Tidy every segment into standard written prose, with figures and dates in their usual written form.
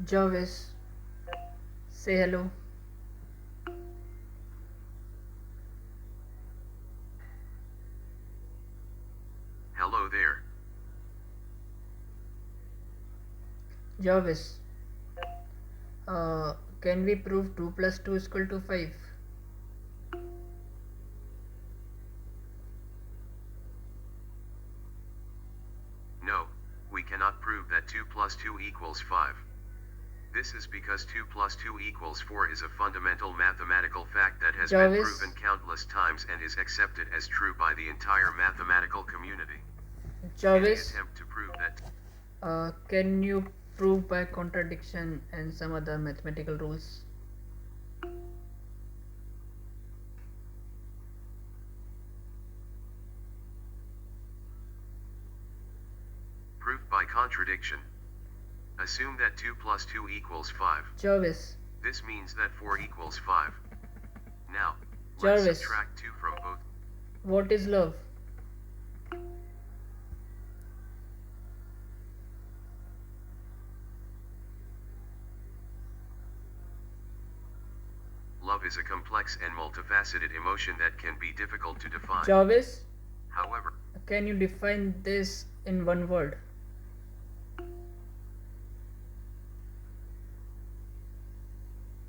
Jarvis, say hello. Hello there. Jarvis, can we prove 2 plus 2 is equal to 5? No, we cannot prove that 2 plus 2 equals 5. This is because 2 plus 2 equals 4 is a fundamental mathematical fact that has been Jarvis, proven countless times and is accepted as true by the entire mathematical community. Any Jarvis, attempt to prove that can you prove by contradiction and some other mathematical rules? proof by contradiction. Assume that 2 plus 2 equals 5. Jarvis, This means that 4 equals 5. Now, let's Jarvis, subtract 2 from both. what is love? Love is a complex and multifaceted emotion that can be difficult to define. Jarvis, However, can you define this in one word?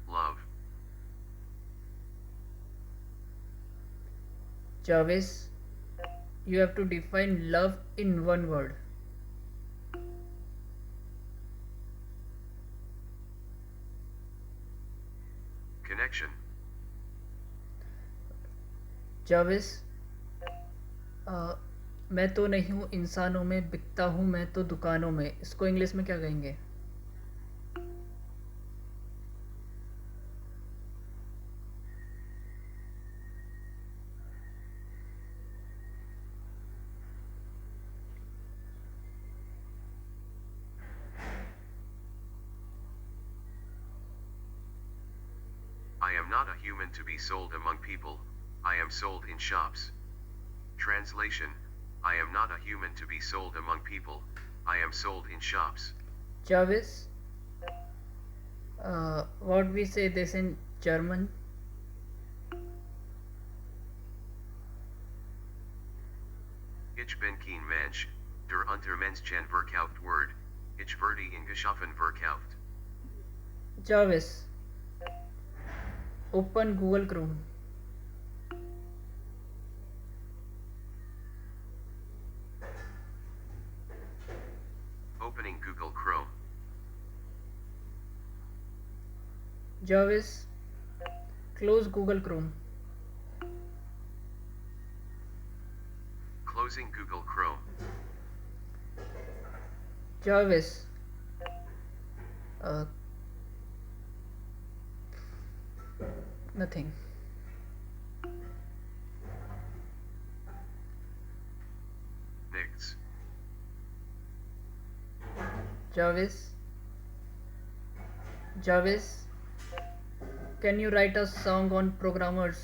love. Jarvis, you have to define love in one word. Connection. जाविस, मैं तो नहीं हूँ इंसानों में, बिकता हूँ मैं तो दुकानों में, इसको इंग्लिश में क्या कहेंगे? I am not a human to be sold among people, I am sold in shops. Translation, I am not a human to be sold among people, I am sold in shops. Jarvis, what we say this in German? Ich bin kein Mensch, der unter Menschen verkauft wird, ich werde in Geschaffen verkauft. Jarvis, open Google Chrome. Opening Google Chrome. Jarvis, close Google Chrome. Closing Google Chrome. Jarvis, nothing. Nichts. Jarvis, Jarvis, can you write a song on programmers?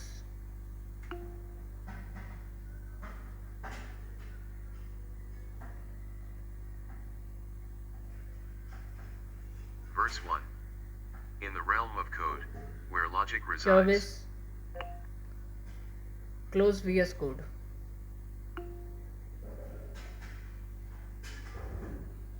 Verse 1. In the realm of code, where logic resides. Jarvis, close VS Code.